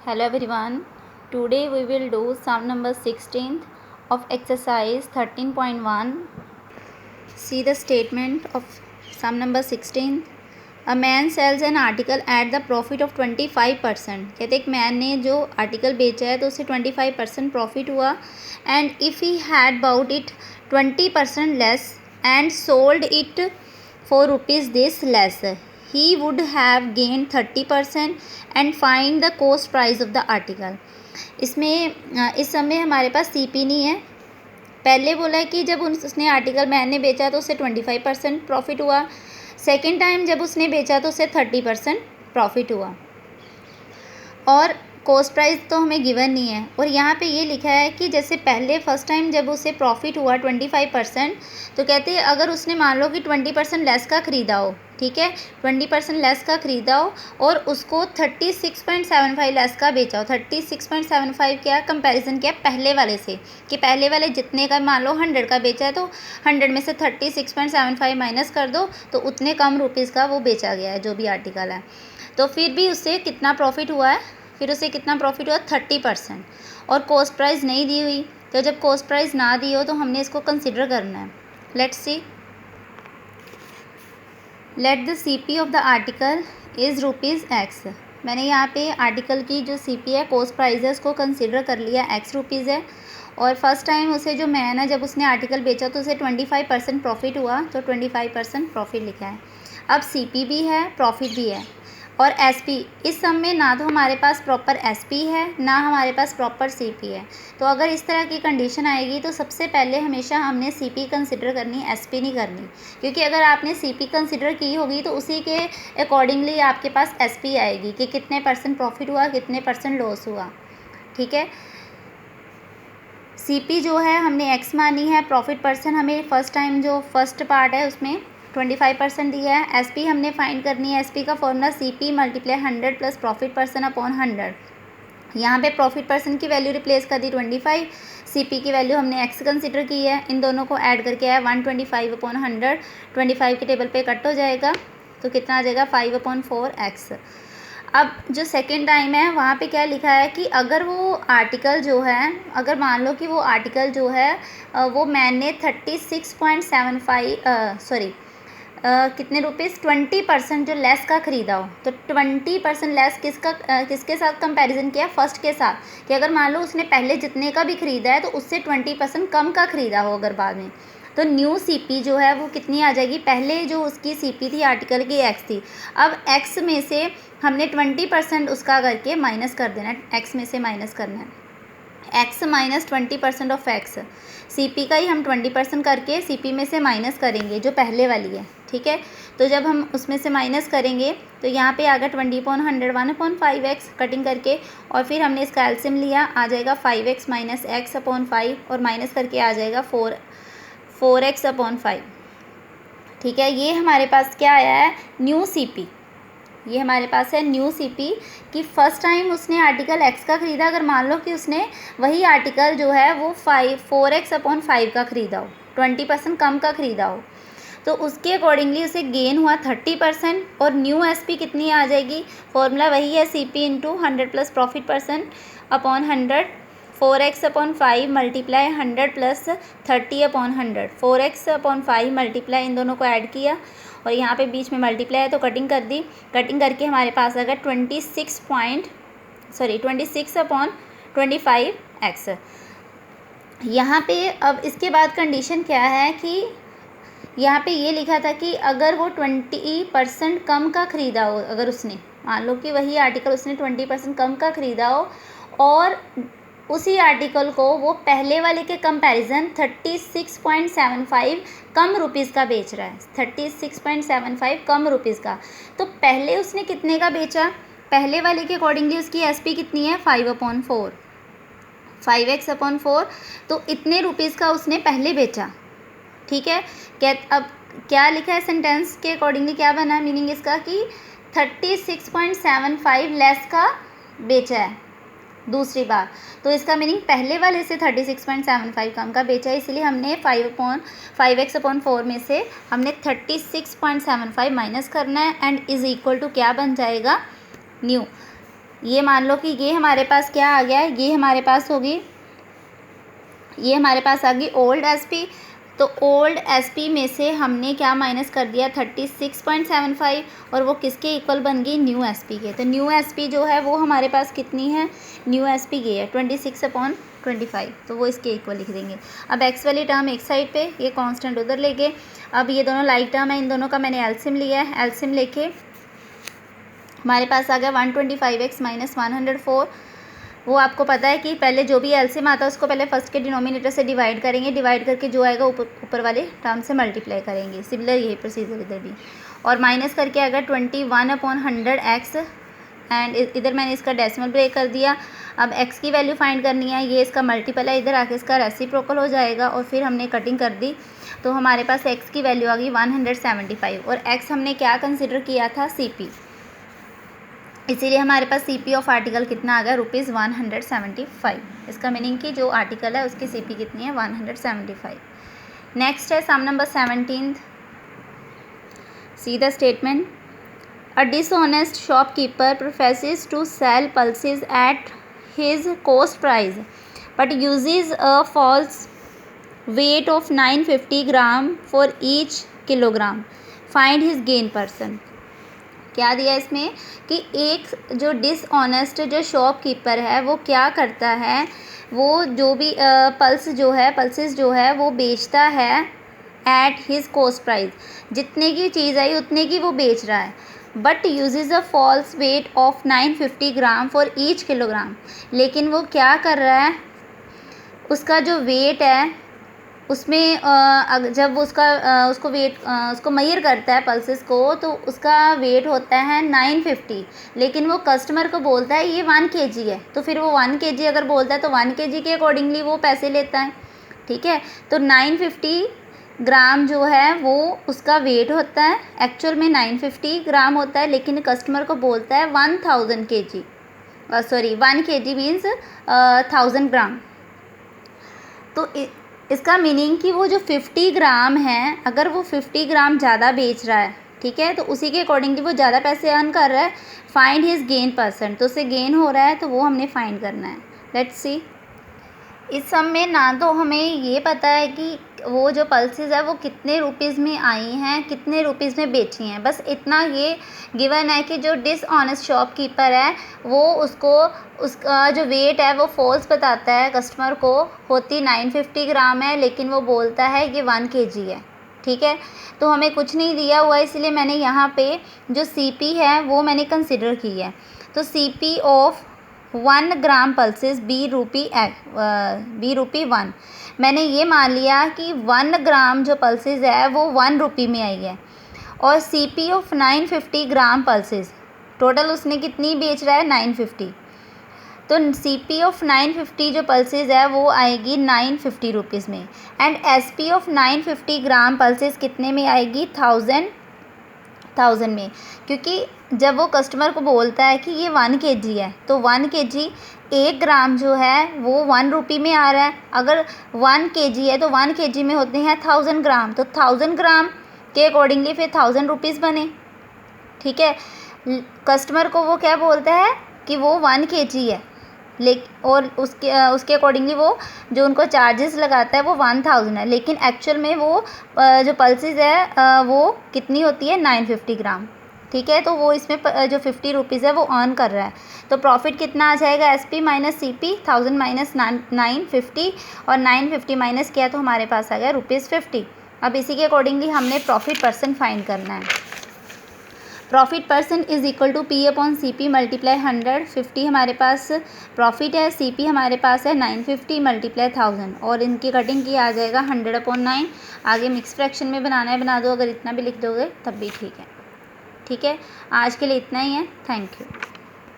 Hello everyone. Today we will do sum number 16th of exercise 13.1. See the statement of sum number 16. A man sells an article at the profit of 25%. कहते एक man ने जो article बेचा है तो उसे 25% profit हुआ. And if he had bought it 20% less and sold it for rupees this less, he would have gained 30% and find the cost price of the article. इसमें इस समय हमारे पास CP नहीं है. पहले बोला है कि जब उसने आर्टिकल मैन ने बेचा तो उसे 25% प्रॉफिट हुआ. सेकेंड टाइम जब उसने बेचा तो उसे 30% प्रॉफिट हुआ. और कॉस्ट प्राइस तो हमें गिवन नहीं है. और यहाँ पे ये लिखा है कि जैसे पहले फर्स्ट टाइम जब उसे प्रॉफिट हुआ 25%, तो कहते हैं अगर उसने मान लो कि 20% लेस का ख़रीदा हो, ठीक है, 20% लेस का ख़रीदा हो और उसको 36.75 लेस का बेचा हो. 36.75 क्या कंपैरिजन किया पहले वाले से, कि पहले वाले जितने का मान लो 100 का बेचा है तो 100 में से 36.75 माइनस कर दो तो उतने कम रुपीज़ का वो बेचा गया है जो भी आर्टिकल है. तो फिर भी उससे कितना प्रॉफिट हुआ है, फिर उसे कितना प्रॉफिट हुआ 30%. और कॉस्ट प्राइस नहीं दी हुई, तो जब कॉस्ट प्राइस ना दी हो तो हमने इसको कंसिडर करना है. Let's see. Let the CP of the article is ₹X. मैंने यहाँ पे आर्टिकल की जो CP है, कॉस्ट प्राइस है, उसको कंसिडर कर लिया X रुपीज़ है. और फर्स्ट टाइम उसे जो मैन है जब उसने आर्टिकल बेचा तो उसे 25% प्रॉफिट हुआ, तो 25% प्रॉफिट लिखा है. अब CP भी है, प्रॉफिट भी है. और SP, इस सम में ना तो हमारे पास प्रॉपर SP है ना हमारे पास प्रॉपर CP है. तो अगर इस तरह की कंडीशन आएगी तो सबसे पहले हमेशा हमने CP कंसिडर करनी, SP नहीं करनी. क्योंकि अगर आपने CP कंसिडर की होगी तो उसी के अकॉर्डिंगली आपके पास SP आएगी कि कितने % प्रॉफिट हुआ, कितने % लॉस हुआ. ठीक है. CP जो है हमने X मानी है, प्रॉफिट % हमें फर्स्ट टाइम जो फर्स्ट पार्ट है उसमें 25% दिया है. SP हमने फाइंड करनी है. SP का formula CP multiply 100 plus profit % upon 100. यहाँ पे प्रॉफिट % की वैल्यू रिप्लेस कर दी 25, CP की वैल्यू हमने X कंसिडर की है. इन दोनों को ऐड करके आया 125 अपॉन 100. 25 के टेबल पे कट हो जाएगा तो कितना आ जाएगा 5/4X. अब जो सेकेंड टाइम है वहाँ पे क्या लिखा है कि अगर वो आर्टिकल जो है, अगर मान लो कि वो आर्टिकल जो है वो मैंने 36.75 कितने रुपीज़ 20% जो लेस का ख़रीदा हो, तो 20% लेस किसके साथ कंपैरिजन किया, फर्स्ट के साथ. कि अगर मान लो उसने पहले जितने का भी ख़रीदा है तो उससे 20% कम का ख़रीदा हो अगर बाद में, तो न्यू CP जो है वो कितनी आ जाएगी. पहले जो उसकी CP थी आर्टिकल की X थी. अब X में से हमने 20% उसका करके माइनस कर देना है. X में से माइनस करना है. X minus 20% of X. CP का ही हम 20% करके CP में से माइनस करेंगे जो पहले वाली है. ठीक है. तो जब हम उसमें से माइनस करेंगे तो यहाँ पे आ गया 20/100 1/5X कटिंग करके. और फिर हमने इसका एलसीएम लिया, आ जाएगा 5X माइनस X अपॉन 5 और माइनस करके आ जाएगा 4X अपॉन 5. ठीक है. ये हमारे पास क्या आया है, न्यू CP. ये हमारे पास है न्यू CP कि फ़र्स्ट टाइम उसने आर्टिकल X का ख़रीदा. अगर मान लो कि उसने वही आर्टिकल जो है वो 4X अपॉन 5 का ख़रीदा हो, 20% कम का ख़रीदा हो, तो उसके अकॉर्डिंगली उसे गेन हुआ 30%. और न्यू SP कितनी आ जाएगी, फॉर्मूला वही है CP into 100 plus profit % upon 100. 4X upon 5 multiply 100 plus 30 upon 100. 4X upon 5 multiply इन दोनों को ऐड किया और यहाँ पे बीच में मल्टीप्लाई है तो कटिंग कर दी. कटिंग करके हमारे पास आ गया 26 अपॉन 25X. यहाँ पे अब इसके बाद कंडीशन क्या है कि यहाँ पे ये लिखा था कि अगर वो 20% कम का ख़रीदा हो, अगर उसने मान लो कि वही आर्टिकल उसने 20% कम का ख़रीदा हो और उसी आर्टिकल को वो पहले वाले के कंपैरिजन 36.75 कम रुपीज़ का बेच रहा है. 36.75 कम रुपीज़ का. तो पहले उसने कितने का बेचा, पहले वाले के अकॉर्डिंगली उसकी SP कितनी है 5/4, 5X अपॉन 4. तो इतने रुपीज़ का उसने पहले बेचा. ठीक है. अब क्या लिखा है सेंटेंस के अकॉर्डिंगली, क्या बना मीनिंग इसका कि 36.75 लेस का बेचा है दूसरी बार. तो इसका मीनिंग पहले वाले से 36.75 कम का बेचा है, इसलिए हमने 5X अपॉन 4 में से हमने 36.75 माइनस करना है. एंड इज़ इक्वल टू क्या बन जाएगा, न्यू. ये मान लो कि ये हमारे पास क्या आ गया है, ये हमारे पास होगी, ये हमारे पास आ गई ओल्ड एसपी। तो ओल्ड एसपी में से हमने क्या माइनस कर दिया 36.75 और वो किसके इक्वल बन गई, न्यू एसपी के। तो न्यू एसपी जो है वो हमारे पास कितनी है, न्यू एसपी ये है 26/25, तो वो इसके इक्वल लिख देंगे। अब एक्स वाली टर्म एक साइड पे, ये कांस्टेंट उधर लेके, अब ये दोनों लाइक टर्म है, इन दोनों का मैंने एलसीएम लिया है। एलसीएम लेके हमारे पास आ गया 125x माइनस 104। वो आपको पता है कि पहले जो भी एलसीएम आता है उसको पहले फर्स्ट के डिनोमिनेटर से डिवाइड करेंगे, डिवाइड करके जो आएगा ऊपर वाले टर्म से मल्टीप्लाई करेंगे। सिमिलर यही प्रोसीजर इधर भी, और माइनस करके आएगा 21/100x, एंड इधर मैंने इसका डेसिमल ब्रेक कर दिया। अब x की वैल्यू फाइंड करनी है, ये इसका मल्टीपल है, इधर आके इसका रेसिप्रोकल हो जाएगा, और फिर हमने कटिंग कर दी तो हमारे पास x की वैल्यू आ गई 175, और x हमने क्या कंसिडर किया था, CP, इसीलिए हमारे पास CP ऑफ आर्टिकल कितना आ गया, ₹175। इसका मीनिंग कि जो आर्टिकल है उसकी CP कितनी है, 175। नेक्स्ट है sum number 17। See the statement, a dishonest shopkeeper professes to sell pulses at his cost price but uses a false weight of 950 gram for each kilogram, find his gain percent. क्या दिया इसमें कि एक जो dishonest जो shopkeeper है वो क्या करता है, वो जो भी पल्सेस जो है वो बेचता है एट हिज कॉस्ट प्राइस, जितने की चीज़ आई उतने की वो बेच रहा है, but uses a false weight of 950 gram for each kilogram. लेकिन वो क्या कर रहा है, उसका जो वेट है उसमें जब उसको मेजर करता है पल्सेस को, तो उसका वेट होता है 950, लेकिन वो कस्टमर को बोलता है ये 1 kg है, तो फिर वो 1 kg अगर बोलता है तो 1 kg के अकॉर्डिंगली वो पैसे लेता है। ठीक है, तो 950 ग्राम जो है वो उसका वेट होता है, एक्चुअल में 950 ग्राम होता है, लेकिन कस्टमर को बोलता है 1000 kg, 1 kg मीन्स 1000 ग्राम। तो इसका मीनिंग कि वो जो 50 ग्राम है, अगर वो 50 ग्राम ज़्यादा बेच रहा है, ठीक है, तो उसी के अकॉर्डिंगली वो ज़्यादा पैसे अर्न कर रहा है। फाइंड हिज गेन परसेंट, तो उससे गेन हो रहा है तो वो हमने फाइंड करना है। लेट्स सी, इस सम में ना तो हमें ये पता है कि वो जो पल्सेस है वो कितने रुपीज़ में आई हैं, कितने रुपीज़ में बेची हैं, बस इतना ये गिवन है कि जो डिसऑनेस्ट शॉपकीपर है वो उसका जो वेट है वो फॉल्स बताता है कस्टमर को, होती 950 ग्राम है, लेकिन वो बोलता है कि 1 kg है। ठीक है, तो हमें कुछ नहीं दिया हुआ, इसलिए मैंने यहाँ पे जो CP है वो मैंने कंसिडर की है। तो CP ऑफ 1 ग्राम पल्सेस ₹1, मैंने ये मान लिया कि 1 ग्राम जो पल्सेस है वो 1 रुपये में आई है, और CP of 950 gram pulses, total उसने कितनी बेच रहा है 950, तो CP ऑफ 950 जो पल्सेस है वो आएगी 950 रुपीज़ में, and SP of 950 gram pulses कितने में आएगी 1000 में, क्योंकि जब वो कस्टमर को बोलता है कि ये 1 kg है, तो 1 kg 1 ग्राम जो है वो 1 रुपये में आ रहा है। अगर 1 kg है तो 1 kg में होते हैं 1000 ग्राम, तो 1000 ग्राम के अकॉर्डिंगली फिर 1000 रुपीज़ बने। ठीक है, कस्टमर को वो क्या बोलता है कि वो 1 kg है, और उसके अकॉर्डिंगली वो जो उनको चार्जेस लगाता है वो 1000 है, लेकिन एक्चुअल में वो जो पल्सेस है वो कितनी होती है 950 ग्राम। ठीक है, तो वो इसमें जो 50 रुपीज़ है वो अर्न कर रहा है। तो प्रॉफिट कितना आ जाएगा, SP माइनस CP, 1000 माइनस 950, और 950 माइनस किया तो हमारे पास आ गया ₹50। अब इसी के अकॉर्डिंगली हमने प्रॉफिट परसेंट फाइंड करना है। Profit percent is equal to P/CP multiply 100। 50 हमारे पास प्रॉफिट है, CP हमारे पास है 950 मल्टीप्लाई 1000, और इनकी कटिंग की आ जाएगा 100/9। आगे मिक्स फ्रैक्शन में बनाना है बना दो, अगर इतना भी लिख दोगे तब भी ठीक है। ठीक है, आज के लिए इतना ही है। Thank you.